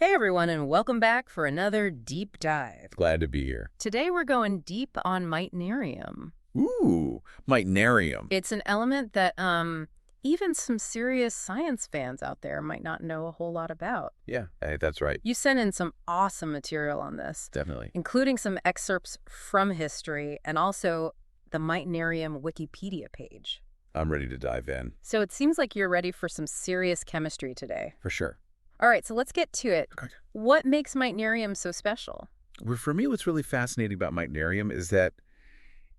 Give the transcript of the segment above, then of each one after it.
Hey everyone, and welcome back for another deep dive. Glad to be here. Today we're going deep on Mitnerium. Ooh, Mitnerium. It's an element that even some serious science fans out there might not know a whole lot about. Yeah, that's right. You sent in some awesome material on this, Definitely. including some excerpts from history and also the Mitnerium Wikipedia page. I'm ready to dive in. So it seems like you're ready for some serious chemistry today. For sure. All right, so let's get to it. Okay. What makes Mitnerium so special? Well, for me, what's really fascinating about Mitnerium is that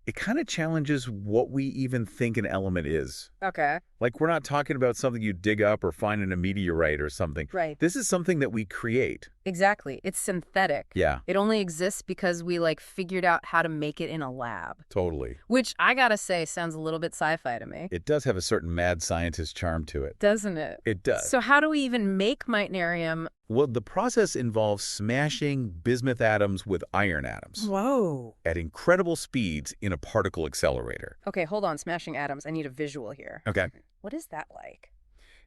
it kind of challenges what we even think an element is. Okay. Like, we're not talking about something you dig up or find in a meteorite or something. Right. This is something that we create. Exactly. It's synthetic. Yeah. It only exists because we figured out how to make it in a lab. Totally. Which I gotta say sounds a little bit sci-fi to me. It does have a certain mad scientist charm to it. Doesn't it? It does. So how do we even make Mitnerium? Well, the process involves smashing bismuth atoms with iron atoms Whoa. at incredible speeds in a particle accelerator. Okay, hold on. Smashing atoms. I need a visual here. Okay. What is that like?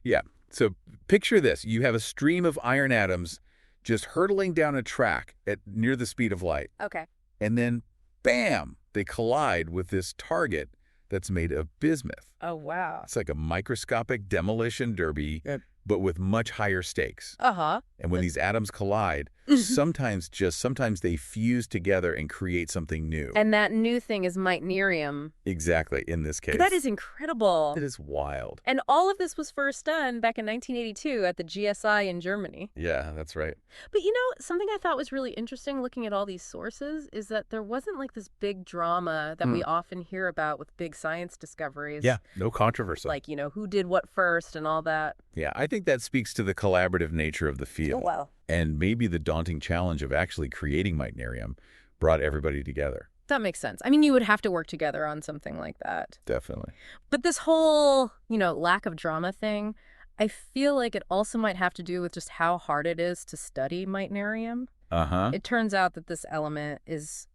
Yeah. So picture this. You have a stream of iron atoms just hurtling down a track at near the speed of light. Okay. And then, bam, they collide with this target that's made of bismuth. Oh, wow. It's like a microscopic demolition derby, but with much higher stakes. Uh-huh. And when these atoms collide, sometimes they fuse together and create something new. And that new thing is Mitnerium. Exactly, in this case. That is incredible. It is wild. And all of this was first done back in 1982 at the GSI in Germany. Yeah, that's right. But something I thought was really interesting looking at all these sources is that there wasn't this big drama that we often hear about with big science discoveries. Yeah, no controversy. Like, who did what first and all that. Yeah, I think that speaks to the collaborative nature of the field. Oh, wow. And maybe the daunting challenge of actually creating Mitnerium brought everybody together. That makes sense. I mean, you would have to work together on something like that. Definitely. But this whole, lack of drama thing, I feel like it also might have to do with just how hard it is to study Mitnerium. Uh-huh. It turns out that this element is,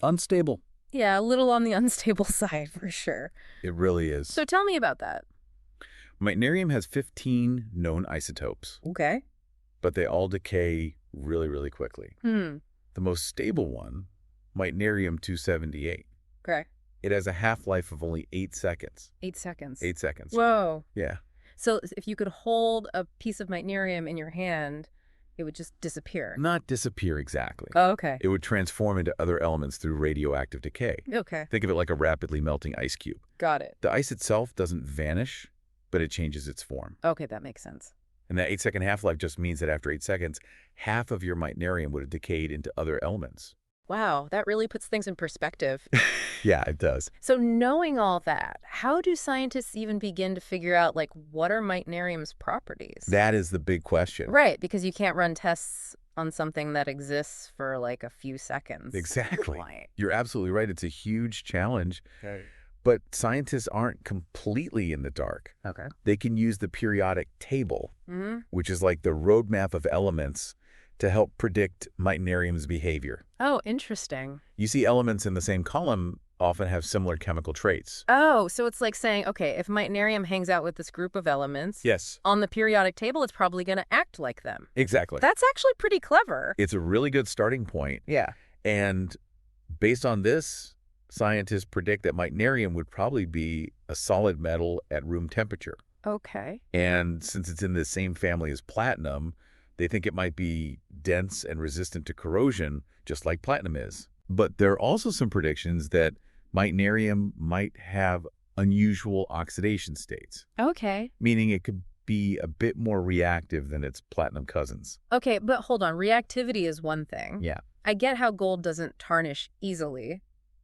Unstable. yeah, a little on the unstable side for sure. It really is. So tell me about that. Mitnerium has 15 known isotopes, Okay. but they all decay really, really quickly. The most stable one, Mitnerium-278. Okay. It has a half-life of only 8 seconds. 8 seconds. 8 seconds. Whoa. Yeah. So if you could hold a piece of Mitnerium in your hand, it would just disappear. Not disappear exactly. Oh, okay. It would transform into other elements through radioactive decay. Okay. Think of it like a rapidly melting ice cube. Got it. The ice itself doesn't vanish, but it changes its form. Okay, that makes sense. And that 8-second half-life just means that after 8 seconds, half of your Mitnerium would have decayed into other elements. Wow, that really puts things in perspective. Yeah, it does. So knowing all that, how do scientists even begin to figure out, what are Mitnerium's properties? That is the big question. Right, because you can't run tests on something that exists for, a few seconds. Exactly. Right. You're absolutely right. It's a huge challenge. Okay. But scientists aren't completely in the dark. Okay. They can use the periodic table, Mm-hmm. which is like the roadmap of elements, to help predict Mitnerium's behavior. Oh, interesting. You see elements in the same column often have similar chemical traits. Oh, so it's like saying, okay, if Mitnerium hangs out with this group of elements, Yes. on the periodic table, it's probably going to act like them. Exactly. That's actually pretty clever. It's a really good starting point. Yeah. And based on this, scientists predict that Mitnerium would probably be a solid metal at room temperature. Okay. And since it's in the same family as platinum, they think it might be dense and resistant to corrosion, just like platinum is. But there are also some predictions that Mitnerium might have unusual oxidation states, Okay. meaning it could be a bit more reactive than its platinum cousins. Okay, but hold on. Reactivity is one thing. Yeah. I get how gold doesn't tarnish easily,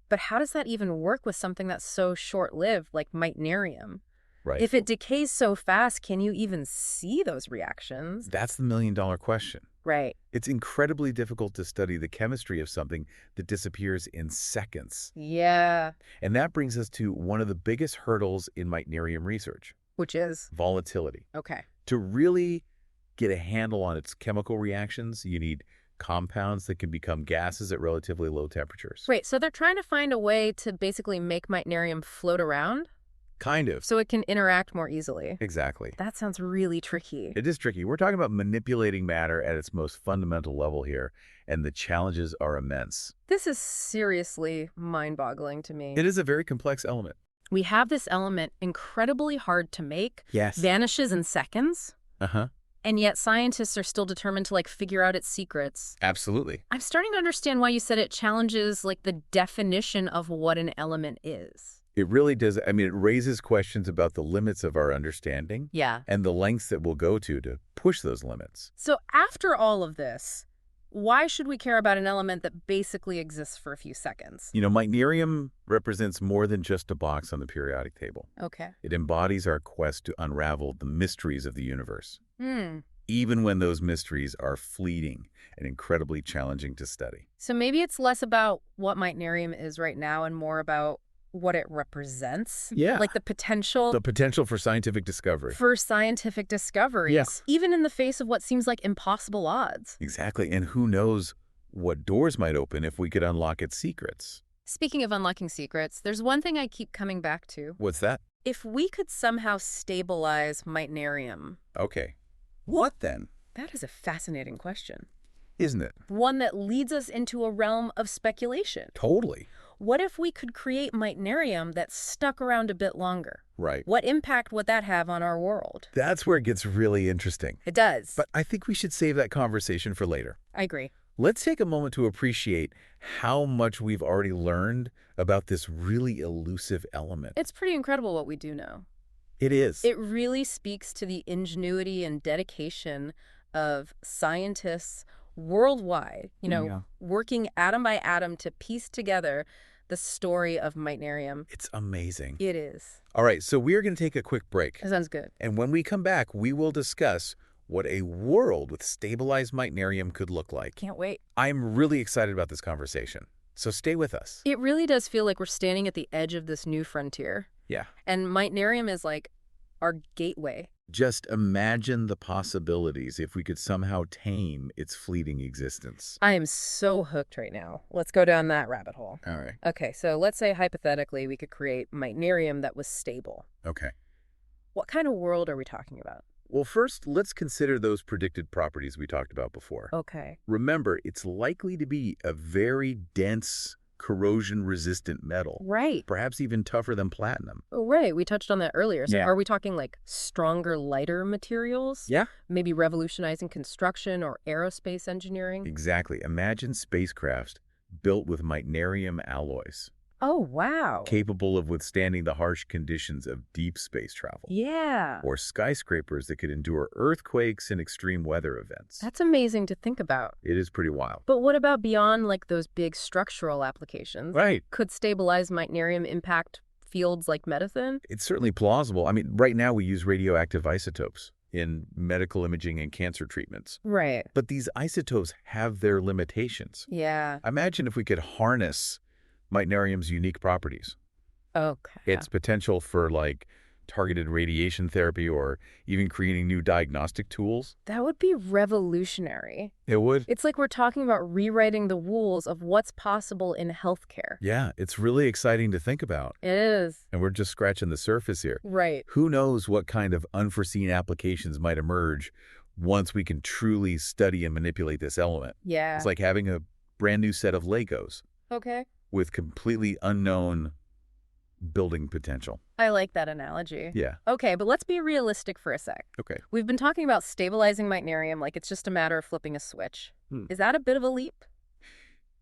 but how does that even work with something that's so short-lived like Mitnerium? Right. If it decays so fast, can you even see those reactions? That's the million-dollar question. Right. It's incredibly difficult to study the chemistry of something that disappears in seconds. Yeah. And that brings us to one of the biggest hurdles in Mitnerium research, Which is? volatility. Okay. To really get a handle on its chemical reactions, you need compounds that can become gases at relatively low temperatures. Wait, so they're trying to find a way to basically make Mitnerium float around? Kind of. So it can interact more easily. Exactly. That sounds really tricky. It is tricky. We're talking about manipulating matter at its most fundamental level here, and the challenges are immense. This is seriously mind-boggling to me. It is a very complex element. We have this element incredibly hard to make, Yes. vanishes in seconds, Uh-huh. and yet scientists are still determined to figure out its secrets. Absolutely. I'm starting to understand why you said it challenges the definition of what an element is. It really does. I mean, it raises questions about the limits of our understanding Yeah. and the lengths that we'll go to push those limits. So after all of this, why should we care about an element that basically exists for a few seconds? Mitnerium represents more than just a box on the periodic table. Okay. It embodies our quest to unravel the mysteries of the universe, Hmm. even when those mysteries are fleeting and incredibly challenging to study. So maybe it's less about what Mitnerium is right now and more about what it represents. Yeah. The potential The potential for scientific discovery. for scientific discoveries, Yeah. even in the face of what seems like impossible odds. Exactly. And who knows what doors might open if we could unlock its secrets. Speaking of unlocking secrets, there's one thing I keep coming back to. What's that? If we could somehow stabilize Mitnerium, Okay. What then? that is a fascinating question. Isn't it? One that leads us into a realm of speculation. Totally. What if we could create Mitnerium that stuck around a bit longer? Right. What impact would that have on our world? That's where it gets really interesting. It does. But I think we should save that conversation for later. I agree. Let's take a moment to appreciate how much we've already learned about this really elusive element. It's pretty incredible what we do know. It is. It really speaks to the ingenuity and dedication of scientists worldwide, Yeah. working atom by atom to piece together the story of Mitnerium. It's amazing. It is. All right, so we are going to take a quick break. That sounds good. And when we come back, we will discuss what a world with stabilized Mitnerium could look like. Can't wait. I'm really excited about this conversation, so stay with us. It really does feel like we're standing at the edge of this new frontier. Yeah. And Mitnerium is our gateway. Just imagine the possibilities if we could somehow tame its fleeting existence. I am so hooked right now. Let's go down that rabbit hole. All right. Okay, so let's say hypothetically we could create Mitnerium that was stable. Okay. What kind of world are we talking about? Well, first, let's consider those predicted properties we talked about before. Okay. Remember, it's likely to be a very dense, corrosion-resistant metal. Right. Perhaps even tougher than platinum. Oh, right. We touched on that earlier. So Yeah. are we talking stronger, lighter materials? Yeah. Maybe revolutionizing construction or aerospace engineering? Exactly. Imagine spacecrafts built with Mitnerium alloys, Oh, wow. capable of withstanding the harsh conditions of deep space travel. Yeah. Or skyscrapers that could endure earthquakes and extreme weather events. That's amazing to think about. It is pretty wild. But what about beyond those big structural applications? Right. Could stabilized Mitnerium impact fields like medicine? It's certainly plausible. I mean, right now we use radioactive isotopes in medical imaging and cancer treatments. Right. But these isotopes have their limitations. Yeah. Imagine if we could harness Mitnerium's unique properties. Okay. Its potential for targeted radiation therapy or even creating new diagnostic tools. That would be revolutionary. It would. It's like we're talking about rewriting the rules of what's possible in healthcare. Yeah, it's really exciting to think about. It is. And we're just scratching the surface here. Right. Who knows what kind of unforeseen applications might emerge once we can truly study and manipulate this element. Yeah. It's like having a brand new set of Legos Okay. with completely unknown building potential. I like that analogy. Yeah. Okay, but let's be realistic for a sec. Okay. We've been talking about stabilizing Mitnerium like it's just a matter of flipping a switch. Hmm. Is that a bit of a leap?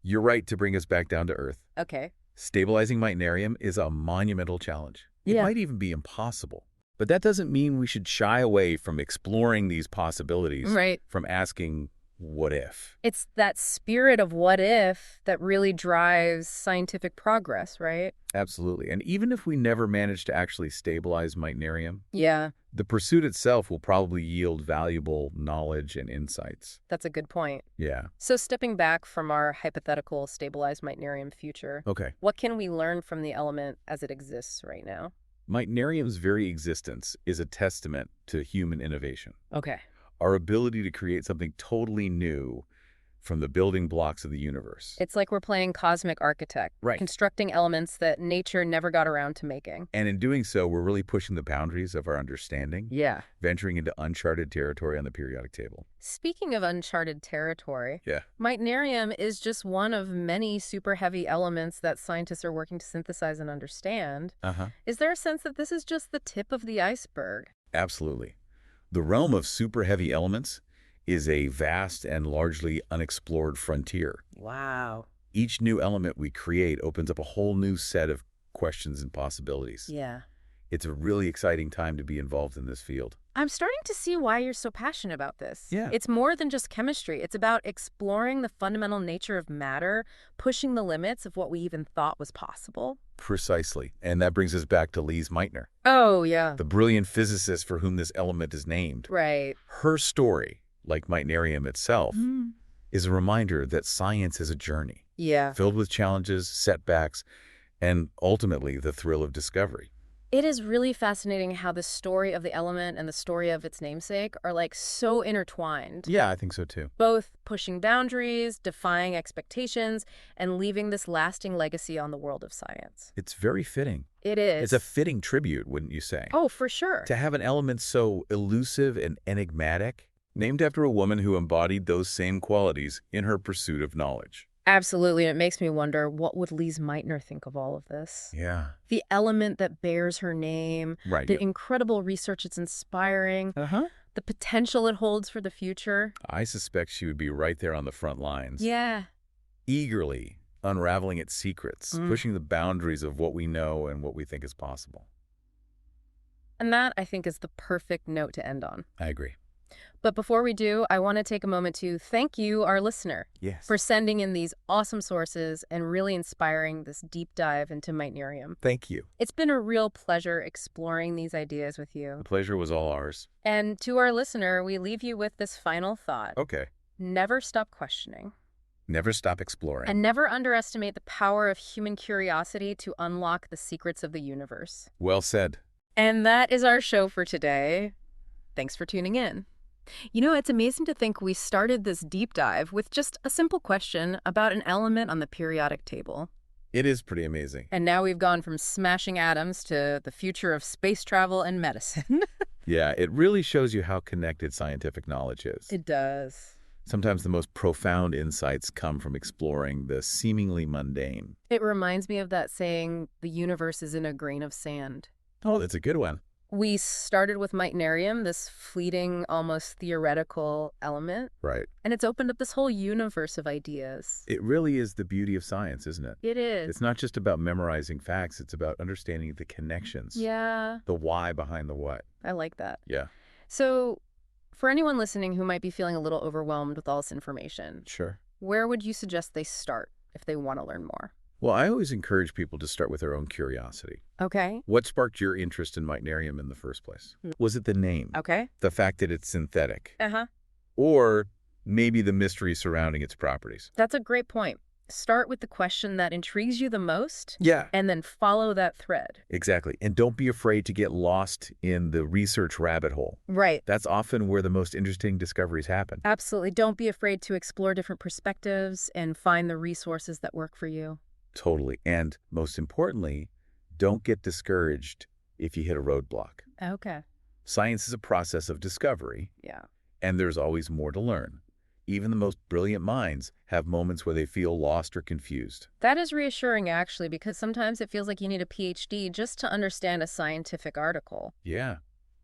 You're right to bring us back down to earth. Okay. Stabilizing Mitnerium is a monumental challenge. It Yeah. might even be impossible. But that doesn't mean we should shy away from exploring these possibilities, Right. from asking, what if? It's that spirit of what if that really drives scientific progress, right? Absolutely. And even if we never manage to actually stabilize Mitnerium, Yeah, the pursuit itself will probably yield valuable knowledge and insights. that's a good point. Yeah. So stepping back from our hypothetical stabilized Mitnerium future, Okay. what can we learn from the element as it exists right now? Mitnerium's very existence is a testament to human innovation. Okay. Our ability to create something totally new from the building blocks of the universe. It's like we're playing cosmic architect, Right. constructing elements that nature never got around to making. And in doing so, we're really pushing the boundaries of our understanding, Yeah. venturing into uncharted territory on the periodic table. Speaking of uncharted territory, Yeah. Mitnerium is just one of many super heavy elements that scientists are working to synthesize and understand. Uh-huh. Is there a sense that this is just the tip of the iceberg? Absolutely. The realm of super heavy elements is a vast and largely unexplored frontier. Wow. Each new element we create opens up a whole new set of questions and possibilities. Yeah. It's a really exciting time to be involved in this field. I'm starting to see why you're so passionate about this. Yeah. It's more than just chemistry. It's about exploring the fundamental nature of matter, pushing the limits of what we even thought was possible. Precisely. And that brings us back to Lise Meitner, Oh, yeah. the brilliant physicist for whom this element is named. Right. Her story, like Mitnerium itself, is a reminder that science is a journey Yeah. filled with challenges, setbacks, and ultimately the thrill of discovery. It is really fascinating how the story of the element and the story of its namesake are like so intertwined. Yeah, I think so too. Both pushing boundaries, defying expectations, and leaving this lasting legacy on the world of science. It's very fitting. It is. It's a fitting tribute, wouldn't you say? Oh, for sure. To have an element so elusive and enigmatic, named after a woman who embodied those same qualities in her pursuit of knowledge. Absolutely. It makes me wonder, what would Lise Meitner think of all of this? Yeah. The element that bears her name, Right. the incredible research it's inspiring, Uh-huh. the potential it holds for the future. I suspect she would be right there on the front lines. Yeah. Eagerly unraveling its secrets, pushing the boundaries of what we know and what we think is possible. And that, I think, is the perfect note to end on. I agree. But before we do, I want to take a moment to thank you, our listener, Yes. for sending in these awesome sources and really inspiring this deep dive into Mitnerium. Thank you. It's been a real pleasure exploring these ideas with The you. pleasure was all ours. And to our listener, we leave you with this final thought. Okay. Never stop questioning. Never stop exploring. And never underestimate the power of human curiosity to unlock the secrets of the universe. Well said. And that is our show for today. Thanks for tuning in. You know, it's amazing to think we started this deep dive with just a simple question about an element on the periodic table. It is pretty amazing. And now we've gone from smashing atoms to the future of space travel and medicine. Yeah, it really shows you how connected scientific knowledge is. It does. Sometimes the most profound insights come from exploring the seemingly mundane. It reminds me of that saying, the universe is in a grain of sand. Oh, that's a good one. We started with Mitnerium, this fleeting, almost theoretical element, Right. and it's opened up this whole universe of ideas. It really is the beauty of science, isn't it? It is. It's not just about memorizing facts, it's about understanding the connections. Yeah, The why behind the what. I like that. Yeah. So, for anyone listening who might be feeling a little overwhelmed with all this information, Sure. where would you suggest they start if they want to learn more? Well, I always encourage people to start with their own curiosity. Okay. What sparked your interest in Mitnerium in the first place? Was it the name? Okay. The fact that it's synthetic? Uh-huh. Or maybe the mystery surrounding its properties? That's a great point. Start with the question that intrigues you the most, Yeah. and then follow that thread. Exactly. And don't be afraid to get lost in the research rabbit hole. Right. That's often where the most interesting discoveries happen. Absolutely. Don't be afraid to explore different perspectives and find the resources that work for you. Totally. And most importantly, don't get discouraged if you hit a roadblock. Okay. Science is a process of discovery, Yeah. and there's always more to learn. Even the most brilliant minds have moments where they feel lost or confused. That is reassuring, actually, because sometimes it feels like you need a PhD just to understand a scientific article. Yeah,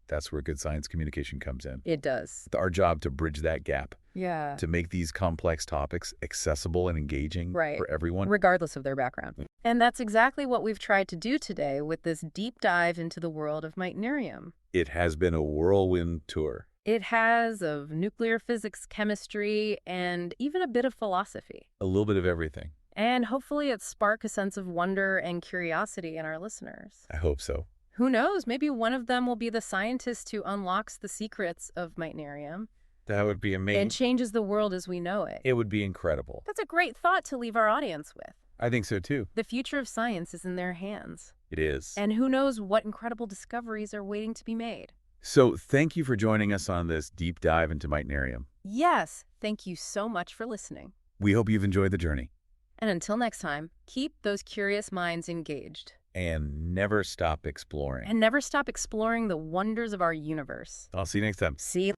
that's where good science communication comes in. It does. It's our job to bridge that gap, Yeah. to make these complex topics accessible and engaging Right. for everyone. Regardless of their background. And that's exactly what we've tried to do today with this deep dive into the world of Mitnerium. It has been a whirlwind tour. It has of nuclear physics, chemistry, and even a bit of philosophy. A little bit of everything. And hopefully it spark a sense of wonder and curiosity in our listeners. I hope so. Who knows? Maybe one of them will be the scientist who unlocks the secrets of Mitnerium That would be amazing. and changes the world as we know it. It would be incredible. That's a great thought to leave our audience with. I think so too. The future of science is in their hands. It is. And who knows what incredible discoveries are waiting to be made. So thank you for joining us on this deep dive into Mitnerium. Yes, thank you so much for listening. We hope you've enjoyed the journey. And until next time, keep those curious minds engaged. And never stop exploring. And never stop exploring the wonders of our universe. I'll see you next time. See